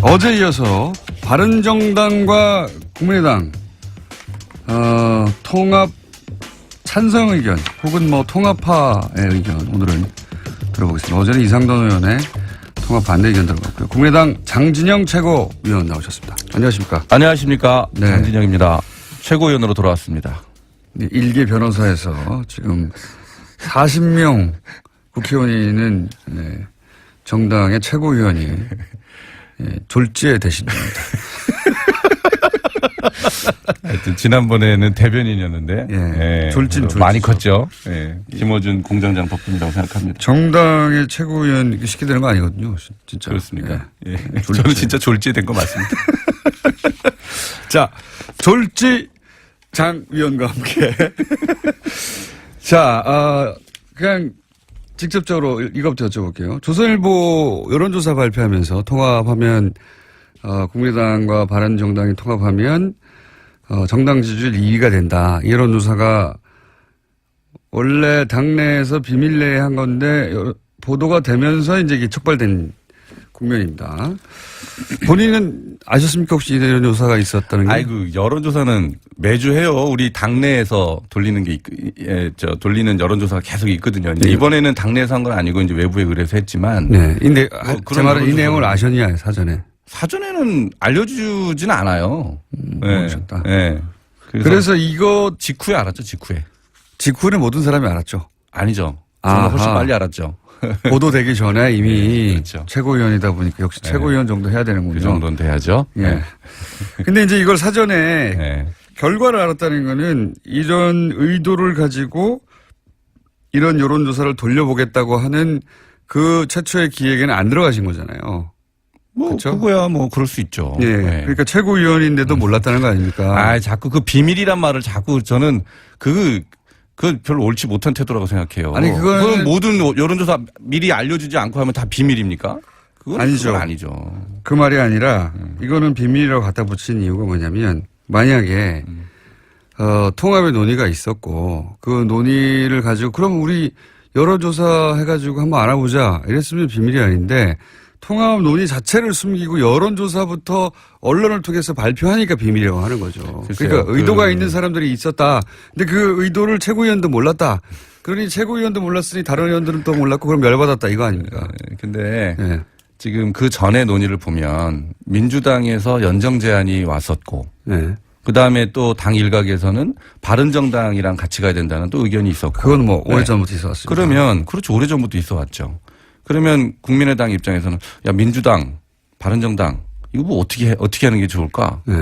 어제 이어서 바른정당과 국민의당 통합 찬성 의견 혹은 뭐 통합파의 의견 오늘은 들어보겠습니다. 어제는 이상돈 의원의 통합 반대 의견 들어봤고요. 국민의당 장진영 최고위원 나오셨습니다. 안녕하십니까? 안녕하십니까? 네. 장진영입니다. 최고위원으로 돌아왔습니다. 네, 일개 변호사에서 지금 40명 국회의원이 있는 정당의 최고위원이 졸지에 되신 겁니다. 하여튼 지난번에는 대변인이었는데 졸진 많이 컸죠. 김어준 공장장 덕분이라고 생각합니다. 정당의 최고위원 쉽게 되는 거 아니거든요. 진짜. 그렇습니까? 저는 진짜 졸지에 된 거 맞습니다. 자, 졸지 장 위원과 함께. 자, 그냥 직접적으로 이것부터 여쭤볼게요. 조선일보 여론조사 발표하면서 통합하면, 국민의당과 바른정당이 통합하면, 정당 지지율 2위가 된다. 이 여론조사가 원래 당내에서 비밀 내에 한 건데, 보도가 되면서 이제 이게 촉발된 국면입니다. 본인은 아셨습니까? 혹시 이런 조사가 있었다는 게? 아이고, 여론조사는 매주 해요. 우리 당내에서 돌리는 게, 돌리는 여론조사가 계속 있거든요. 네. 이번에는 당내에서 한 건 아니고 이제 외부에 의뢰서 했지만. 네. 근데 제 말은 이 내용을 여론조사는 아셨냐, 사전에? 사전에는 알려주진 않아요. 모르셨다. 네. 그래서 이거 직후에 알았죠, 직후에. 직후는 모든 사람이 알았죠. 아니죠. 저는 훨씬 아하. 빨리 알았죠. 보도되기 전에 이미 그렇죠. 최고위원이다 보니까 역시 최고위원 정도 해야 되는군요. 그 정도는 돼야죠. 예. 근데 이제 이걸 사전에 네. 결과를 알았다는 거는 이런 의도를 가지고 이런 여론조사를 돌려보겠다고 하는 그 최초의 기획에는 안 들어가신 거잖아요. 뭐, 그렇죠? 그거야 뭐 그럴 수 있죠. 예. 네. 그러니까 최고위원인데도 몰랐다는 거 아닙니까? 아, 자꾸 그 비밀이란 말을 자꾸 저는 그 별로 옳지 못한 태도라고 생각해요. 아니, 그건 모든 여론조사 미리 알려주지 않고 하면 다 비밀입니까? 그건 아니죠. 그건 아니죠. 그 말이 아니라 이거는 비밀이라고 갖다 붙인 이유가 뭐냐면 만약에 통합의 논의가 있었고 그 논의를 가지고 그럼 우리 여론조사 해가지고 한번 알아보자 이랬으면 비밀이 아닌데 통합 논의 자체를 숨기고 여론조사부터 언론을 통해서 발표하니까 비밀이라고 하는 거죠. 글쎄요, 그러니까 의도가 있는 사람들이 있었다. 근데 그 의도를 최고위원도 몰랐다. 그러니 최고위원도 몰랐으니 다른 의원들은 또 몰랐고 그럼 열받았다 이거 아닙니까? 근데 네. 지금 그 전에 논의를 보면 민주당에서 연정 제안이 왔었고 네. 그다음에 또 당 일각에서는 바른정당이랑 같이 가야 된다는 또 의견이 있었고. 그건 뭐 오래전부터 있어 왔습니다. 그러면 그렇죠. 오래전부터 있어 왔죠. 그러면 국민의당 입장에서는 야 민주당, 바른정당 이거 뭐 어떻게 하는 게 좋을까? 네.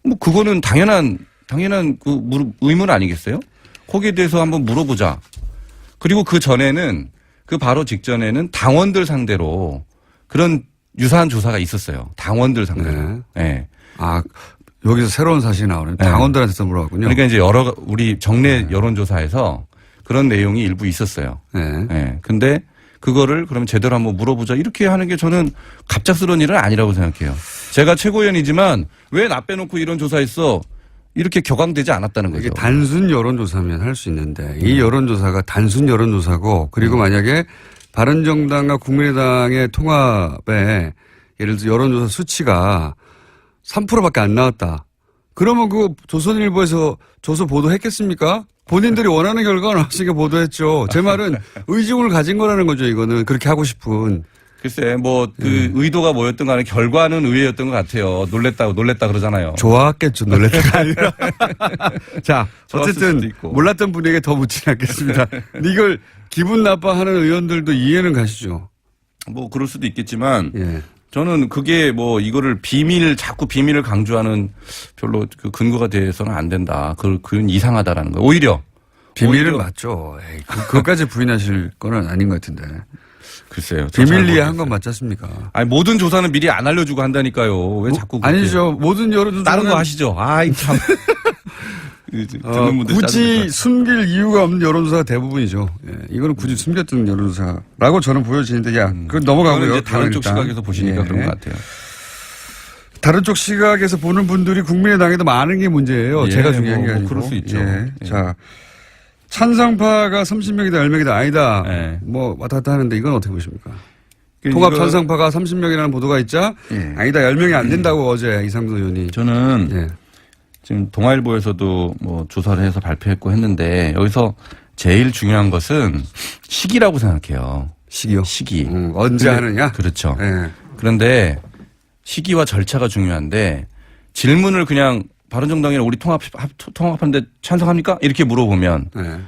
뭐 그거는 당연한 그 의문 아니겠어요? 거기에 대해서 한번 물어보자. 그리고 그 전에는 그 바로 직전에는 당원들 상대로 그런 유사한 조사가 있었어요. 당원들 상대로. 네. 네. 아, 여기서 새로운 사실이 나오네. 네. 당원들한테서 물어봤군요. 그러니까 이제 우리 정례 여론조사에서 그런 내용이 일부 있었어요. 네. 네. 근데 그거를 그러면 제대로 한번 물어보자. 이렇게 하는 게 저는 갑작스러운 일은 아니라고 생각해요. 제가 최고위원이지만 왜 나 빼놓고 이런 조사했어? 이렇게 격앙되지 않았다는 거죠. 이게 단순 여론조사면 할 수 있는데 이 여론조사가 단순 여론조사고 그리고 만약에 바른정당과 국민의당의 통합에 예를 들어 여론조사 수치가 3%밖에 안 나왔다. 그러면 그 조선일보에서 조서 보도했겠습니까? 본인들이 원하는 결과가 나왔으니까 보도했죠. 제 말은 의중을 가진 거라는 거죠. 이거는 그렇게 하고 싶은. 글쎄 뭐 그 의도가 뭐였든 간에 결과는 의외였던 것 같아요. 놀랬다 그러잖아요. 좋았겠죠. 놀랬다가 아니라. 자, 좋았을 수도 어쨌든 있고. 몰랐던 분에게 더 묻지 않겠습니다. 근데 이걸 기분 나빠하는 의원들도 이해는 가시죠. 뭐 그럴 수도 있겠지만 예. 저는 그게 뭐 이거를 자꾸 비밀을 강조하는 별로 그 근거가 돼서는 안 된다. 그건 이상하다라는 거예요. 오히려 비밀은 맞죠. 에이, 그것까지 부인하실 건 아닌 것 같은데. 글쎄요. 비밀리에 한 건 맞지 않습니까? 아니 모든 조사는 미리 안 알려주고 한다니까요. 왜 자꾸 그렇게. 아니죠. 모든 여론조사는 다른 거 하시죠. 아이 참. 듣는 분들 굳이 짜증나. 숨길 이유가 없는 여론조사가 대부분이죠. 예, 이거는 굳이 숨겼던 여론조사라고 저는 보여지는데, 그건 넘어가고요. 그건 이제 다른 쪽 일단. 시각에서 보시니까 예. 그런 것 같아요. 다른 쪽 시각에서 보는 분들이 국민의당에도 많은 게 문제예요. 예, 제가 중요한 게 뭐 아니고. 그럴 수 있죠. 예. 예. 자, 찬성파가 30명이다, 10명이다 아니다. 예. 뭐 왔다 갔다 하는데 이건 어떻게 보십니까? 통합 찬성파가 30명이라는 보도가 있자 예. 아니다 10명이 안 된다고 어제 이상도 의원이. 저는 예. 지금 동아일보에서도 뭐 조사를 해서 발표했고 했는데 여기서 제일 중요한 것은 시기라고 생각해요. 시기요? 시기. 언제 하느냐? 그렇죠. 예. 그런데 시기와 절차가 중요한데 질문을 그냥 바른정당이랑 우리 통합하는데 찬성합니까? 이렇게 물어보면 예.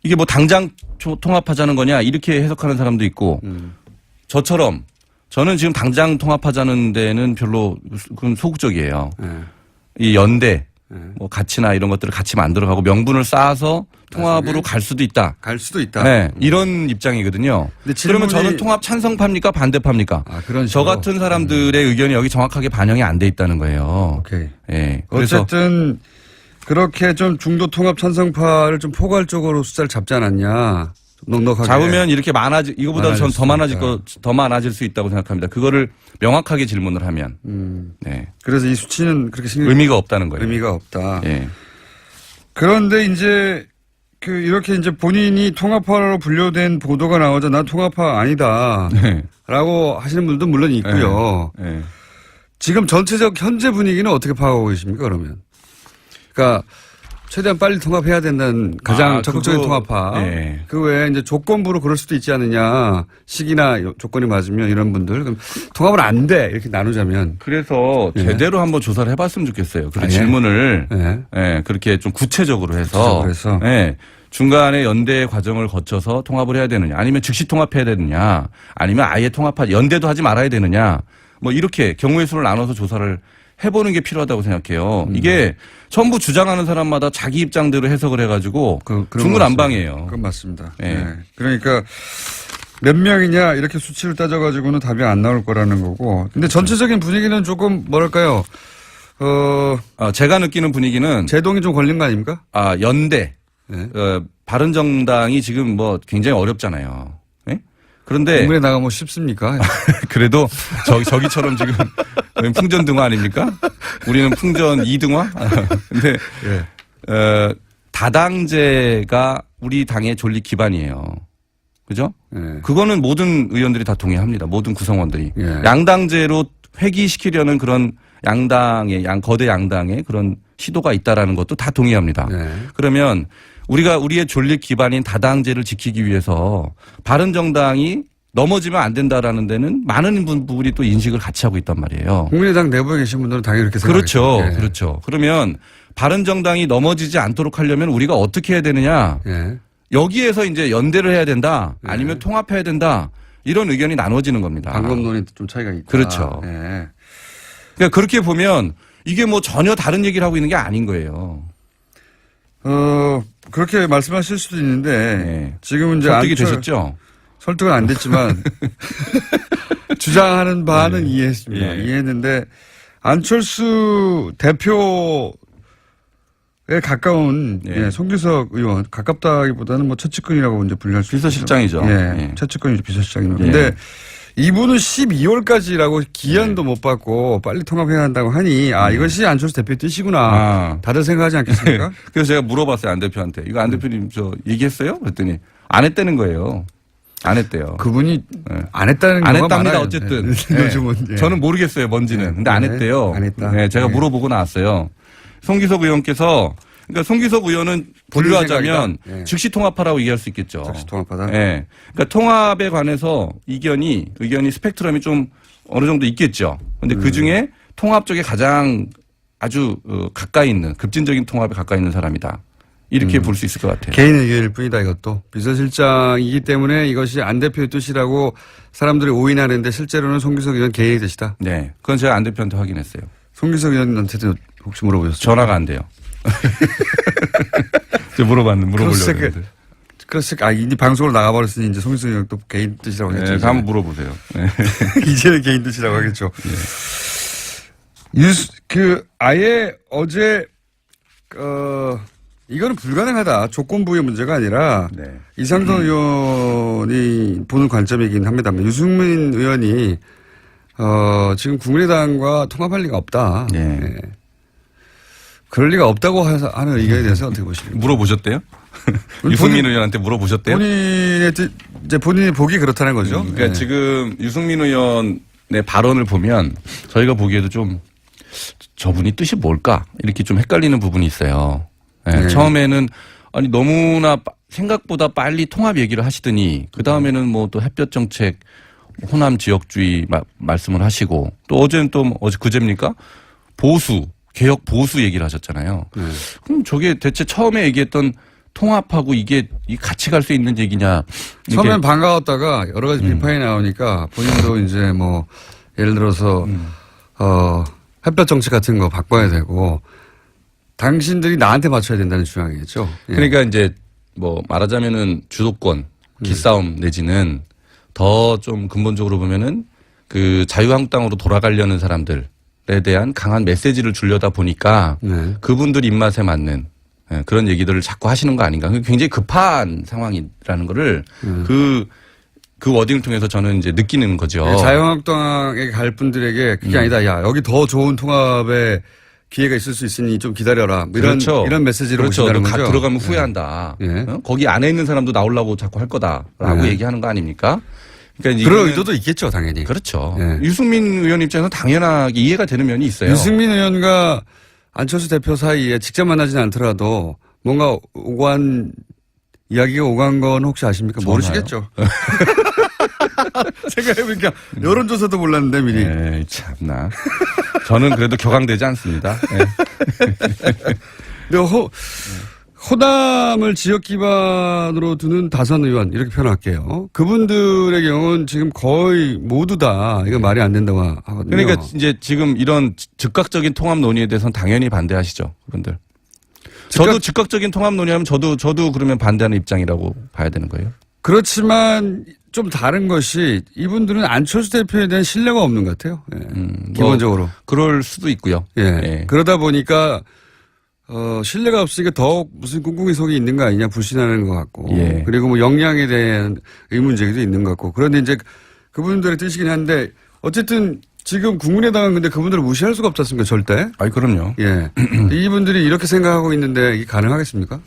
이게 뭐 당장 통합하자는 거냐 이렇게 해석하는 사람도 있고 저처럼 저는 지금 당장 통합하자는 데는 별로 그건 소극적이에요. 예. 이 연대 뭐 가치나 이런 것들을 같이 만들어가고 명분을 쌓아서 통합으로 갈 수도 있다. 갈 수도 있다. 네, 이런 입장이거든요. 근데 그러면 저는 통합 찬성파입니까 반대파입니까? 그런 저 식으로. 같은 사람들의 의견이 여기 정확하게 반영이 안 돼 있다는 거예요. 오케이. 예. 그래서 어쨌든 그렇게 좀 중도 통합 찬성파를 좀 포괄적으로 숫자를 잡지 않았냐. 넉넉하게. 잡으면 이렇게 이거보다 전 더 많아질 수 있다고 생각합니다. 그거를 명확하게 질문을 하면. 네. 그래서 이 수치는 그렇게 의미가 없다는 거예요. 의미가 없다. 예. 그런데 이제 이렇게 이제 본인이 통합파로 분류된 보도가 나오자 난 통합파 아니다. 네. 라고 하시는 분들도 물론 있고요. 네. 지금 전체적 현재 분위기는 어떻게 파악하고 계십니까, 그러면? 그러니까 최대한 빨리 통합해야 된다는 가장 적극적인 통합파. 네. 그 외에 이제 조건부로 그럴 수도 있지 않느냐. 시기나 조건이 맞으면 이런 분들. 그럼 통합은 안 돼. 이렇게 나누자면. 그래서 예. 제대로 한번 조사를 해봤으면 좋겠어요. 그리고 예. 질문을 예. 예, 그렇게 좀 구체적으로 해서 예, 중간에 연대 과정을 거쳐서 통합을 해야 되느냐, 아니면 즉시 통합해야 되느냐, 아니면 아예 연대도 하지 말아야 되느냐, 뭐 이렇게 경우의 수를 나눠서 조사를 해보는 게 필요하다고 생각해요. 이게 전부 주장하는 사람마다 자기 입장대로 해석을 해가지고 중구난방이에요. 그건 맞습니다. 예. 네. 그러니까 몇 명이냐 이렇게 수치를 따져가지고는 답이 안 나올 거라는 거고. 근데 전체적인 분위기는 조금 뭐랄까요. 제가 느끼는 분위기는 제동이 좀 걸린 거 아닙니까? 연대. 네. 바른정당이 지금 뭐 굉장히 어렵잖아요. 예? 그런데 국민의당가 뭐 쉽습니까? 그래도 저기처럼 지금 풍전등화 아닙니까? 우리는 풍전 2등화? 근데 예. 다당제가 우리 당의 존립 기반이에요. 그죠? 예. 그거는 모든 의원들이 다 동의합니다. 모든 구성원들이. 예. 양당제로 회귀시키려는 그런 거대 양당의 그런 시도가 있다라는 것도 다 동의합니다. 예. 그러면 우리의 존립 기반인 다당제를 지키기 위해서 바른정당이 넘어지면 안 된다라는 데는 많은 부분이 또 인식을 같이 하고 있단 말이에요. 국민의당 내부에 계신 분들은 당연히 그렇게 그렇죠. 생각하죠. 예. 그렇죠. 그러면 바른정당이 넘어지지 않도록 하려면 우리가 어떻게 해야 되느냐. 예. 여기에서 이제 연대를 해야 된다. 아니면 통합해야 된다. 이런 의견이 나눠지는 겁니다. 방법론이 좀 차이가 있다. 그렇죠. 예. 그러니까 그렇게 보면 이게 뭐 전혀 다른 얘기를 하고 있는 게 아닌 거예요. 그렇게 말씀하실 수도 있는데 네. 지금은 이제 설득이 되셨죠? 설득은 안 됐지만 주장하는 바는 이해했습니다. 예. 이해했는데 안철수 대표에 가까운 예. 송기석 의원 가깝다기보다는 뭐 최측근이라고 이제 분류할 수 비서실장이죠. 있죠. 예. 예. 최측근이죠. 비서실장이면. 예. 근데 이분은 12월까지라고 기한도 못 받고 빨리 통합해야 한다고 하니 이것이 안철수 대표의 뜻이구나. 다들 생각하지 않겠습니까? 그래서 제가 물어봤어요. 안 대표한테. 이거 안 대표님 저 얘기했어요? 그랬더니 안 했다는 거예요. 안 했대요. 그분이 안 했다는 안 경우가 했답니다. 많아요. 어쨌든. 네. 요즘은. 예. 저는 모르겠어요. 뭔지는. 근데 안 했대요. 안 했다. 네, 제가 예. 물어보고 나왔어요. 송기석 의원께서 그러니까 송기석 의원은 분류하자면 예. 즉시 통합하라고 얘기할 수 있겠죠. 즉시 통합하다. 예. 그러니까 통합에 관해서 의견이 스펙트럼이 좀 어느 정도 있겠죠. 근데 그 중에 통합 쪽에 가장 아주 가까이 있는 급진적인 통합에 가까이 있는 사람이다. 이렇게 볼 수 있을 것 같아요. 개인 의견일 뿐이다 이것도. 비서실장이기 때문에 이것이 안 대표의 뜻이라고 사람들이 오인하는데 실제로는 송기석 의원 개인의 뜻이다. 네. 그건 제가 안 대표한테 확인했어요. 송기석 의원한테도 혹시 물어보셨어요? 전화가 안 돼요. 제가 물어보려고 했는데. 글쎄, 이 방송으로 나가버렸으니 이제 송기석 의원 또 개인 뜻이라고 하겠죠. 네, 한번 물어보세요. 네. 이제는 개인 뜻이라고 하겠죠. 아예 어제, 이거는 불가능하다. 조건부의 문제가 아니라 네. 이상돈 의원이 보는 관점이긴 합니다만 유승민 의원이 지금 국민의당과 통합할 리가 없다. 네. 네. 그럴 리가 없다고 하는 의견에 대해서 어떻게 보십니까? 물어보셨대요? 유승민 의원한테 물어보셨대요? 본인이 보기 그렇다는 거죠. 그러니까 네. 지금 유승민 의원의 발언을 보면 저희가 보기에도 좀 저분이 뜻이 뭘까 이렇게 좀 헷갈리는 부분이 있어요. 네. 네. 처음에는 아니 너무나 생각보다 빨리 통합 얘기를 하시더니 그 다음에는 뭐 또 햇볕 정책, 호남 지역주의 말씀을 하시고 또 어제는 또 어제 그제입니까? 보수 개혁 보수 얘기를 하셨잖아요. 네. 그럼 저게 대체 처음에 얘기했던 통합하고 이게 같이 갈 수 있는 얘기냐? 처음엔 반가웠다가 여러 가지 비판이 나오니까 본인도 이제 뭐 예를 들어서 햇볕 정책 같은 거 바꿔야 되고 당신들이 나한테 맞춰야 된다는 주장이겠죠. 예. 그러니까 이제 뭐 말하자면은 주도권 기싸움 내지는 더 좀 근본적으로 보면은 그 자유한국당으로 돌아가려는 사람들에 대한 강한 메시지를 주려다 보니까 네. 그분들 입맛에 맞는 그런 얘기들을 자꾸 하시는 거 아닌가. 굉장히 급한 상황이라는 거를 그 워딩을 통해서 저는 이제 느끼는 거죠. 자유한국당에 갈 분들에게 그게 아니다. 야, 여기 더 좋은 통합의 기회가 있을 수 있으니 좀 기다려라. 뭐 그렇죠. 이런 메시지로 그렇죠. 오신다는 너 거죠. 들어가면 후회한다. 예. 거기 안에 있는 사람도 나오려고 자꾸 할 거다라고 예. 얘기하는 거 아닙니까? 그러니까 그런 이거는 의도도 있겠죠, 당연히. 그렇죠. 예. 유승민 의원 입장에서 당연하게 이해가 되는 면이 있어요. 유승민 의원과 안철수 대표 사이에 직접 만나지는 않더라도 뭔가 이야기가 오간 건 혹시 아십니까? 모르시겠죠. 생각해보니까 여론조사도 몰랐는데 미리. 에이, 참나. 저는 그래도 격앙되지 않습니다. 네. 근데 호남을 지역 기반으로 두는 다선 의원 이렇게 표현할게요. 그분들의 경우는 지금 거의 모두 다 이거 말이 안 된다고 하거든요. 그러니까 이제 지금 이런 즉각적인 통합 논의에 대해서는 당연히 반대하시죠, 그분들. 저도 즉각적인 통합 논의하면 저도 그러면 반대하는 입장이라고 봐야 되는 거예요. 그렇지만 좀 다른 것이 이분들은 안철수 대표에 대한 신뢰가 없는 것 같아요. 예. 기본적으로. 그럴 수도 있고요. 예. 예. 그러다 보니까 신뢰가 없으니까 더욱 무슨 꿍꿍이 속이 있는 거 아니냐 불신하는 것 같고. 예. 그리고 뭐 역량에 대한 의문 제기도 있는 것 같고. 그런데 이제 그분들의 뜻이긴 한데 어쨌든 지금 국민의당은 근데 그분들을 무시할 수가 없지 않습니까? 절대. 아니, 그럼요. 예. 이분들이 이렇게 생각하고 있는데 이게 가능하겠습니까?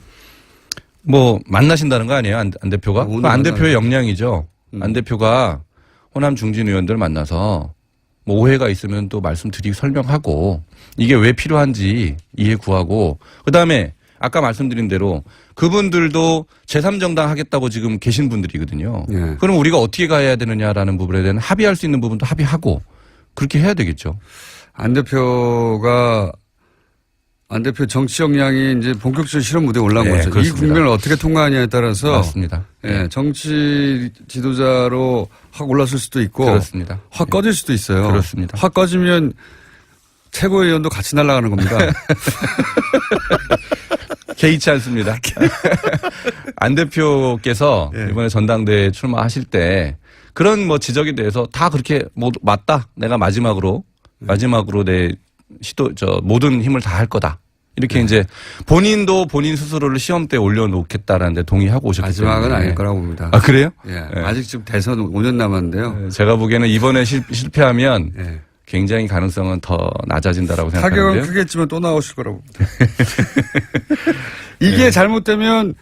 뭐 만나신다는 거 아니에요, 안 대표가? 오늘 안 대표의 역량이죠. 안 대표가 호남 중진 의원들 만나서 뭐 오해가 있으면 또 말씀드리고 설명하고 이게 왜 필요한지 이해 구하고 그다음에 아까 말씀드린 대로 그분들도 제3정당 하겠다고 지금 계신 분들이거든요. 예. 그럼 우리가 어떻게 가야 되느냐라는 부분에 대한 합의할 수 있는 부분도 합의하고 그렇게 해야 되겠죠. 안 대표 정치 역량이 이제 본격적으로 실험 무대에 올라온 네, 거죠. 그렇습니다. 이 국면을 어떻게 통과하냐에 따라서 맞습니다. 예, 정치 지도자로 확 올랐을 수도 있고 그렇습니다. 확 꺼질 수도 있어요. 그렇습니다. 확 꺼지면 최고위원도 같이 날아가는 겁니다. 개의치 않습니다. 안 대표께서 예. 이번에 전당대회 출마하실 때 그런 뭐 지적에 대해서 다 그렇게 뭐 맞다. 내가 마지막으로 내 모든 힘을 다 할 거다. 이렇게 이제 본인도 본인 스스로를 시험대에 올려놓겠다라는 데 동의하고 오셨기 때문에. 마지막은 아닐 거라고 봅니다. 아, 그래요? 예, 예. 아직 지금 대선 5년 남았는데요. 제가 보기에는 이번에 실패하면 예. 굉장히 가능성은 더 낮아진다라고 타격은 생각하는데요. 크겠지만 또 나오실 거라고 봅니다. 이게 잘못되면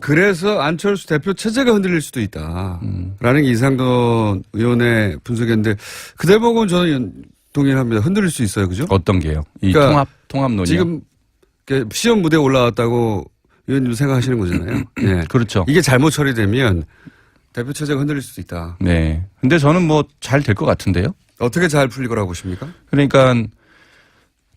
그래서 안철수 대표 체제가 흔들릴 수도 있다라는 게 이상돈 의원의 분석이었는데 그 대목은 저는 동의합니다. 흔들릴 수 있어요. 그죠? 어떤 게요? 이 그러니까 통합 논의. 지금 시험 무대에 올라왔다고 의원님 생각하시는 거잖아요. 예. 그렇죠. 이게 잘못 처리되면 대표 체제가 흔들릴 수도 있다. 네. 근데 저는 뭐 잘 될 것 같은데요. 어떻게 잘 풀릴 거라고 보십니까? 그러니까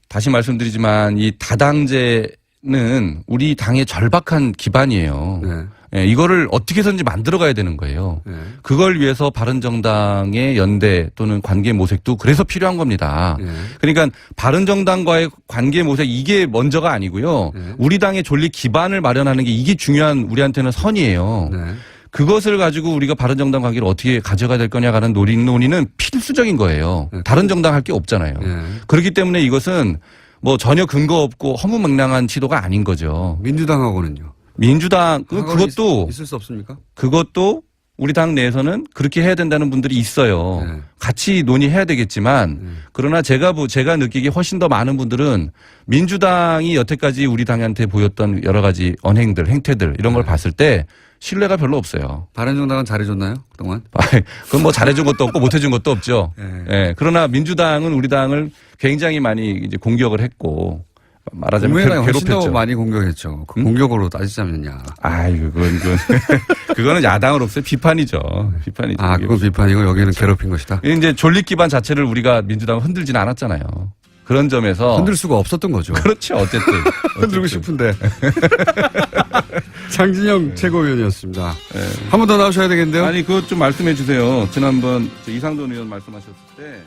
다시 말씀드리지만 이 다당제는 우리 당의 절박한 기반이에요. 네. 예, 이거를 어떻게 해서든지 만들어 가야 되는 거예요. 네. 그걸 위해서 바른정당의 연대 또는 관계 모색도 그래서 필요한 겁니다. 네. 그러니까 바른정당과의 관계 모색 이게 먼저가 아니고요. 네. 우리 당의 존립 기반을 마련하는 게 이게 중요한 우리한테는 선이에요. 네. 그것을 가지고 우리가 바른정당 관계를 어떻게 가져가야 될 거냐라는 논의는 필수적인 거예요. 네. 다른 정당 할 게 없잖아요. 네. 그렇기 때문에 이것은 뭐 전혀 근거 없고 허무맹랑한 시도가 아닌 거죠. 민주당하고는요. 민주당 그것도 있을 수 없습니까? 그것도 우리 당 내에서는 그렇게 해야 된다는 분들이 있어요. 네. 같이 논의해야 되겠지만 그러나 제가 느끼기에 훨씬 더 많은 분들은 민주당이 여태까지 우리 당한테 보였던 여러 가지 언행들, 행태들 이런 걸 봤을 때 신뢰가 별로 없어요. 바른정당은 잘해줬나요? 그동안? 그건 뭐 잘해준 것도 없고 못해준 것도 없죠. 네. 예. 그러나 민주당은 우리 당을 굉장히 많이 이제 공격을 했고 말하자면 국민의당이 훨씬 더 괴롭혔죠. 많이 공격했죠. 그 공격으로 따지자면요. 아유, 그거는 야당으로서의 비판이죠. 비판이죠. 아, 그건 비판이고 여기는 괴롭힌 것이다. 이제 존립 기반 자체를 우리가 민주당은 흔들지는 않았잖아요. 그런 점에서 흔들 수가 없었던 거죠. 그렇죠. 어쨌든 흔들고 싶은데. 장진영 최고위원이었습니다. 한 번 더 나오셔야 되겠는데요? 아니 그것 좀 말씀해 주세요. 지난번 이상돈 의원 말씀하셨을 때.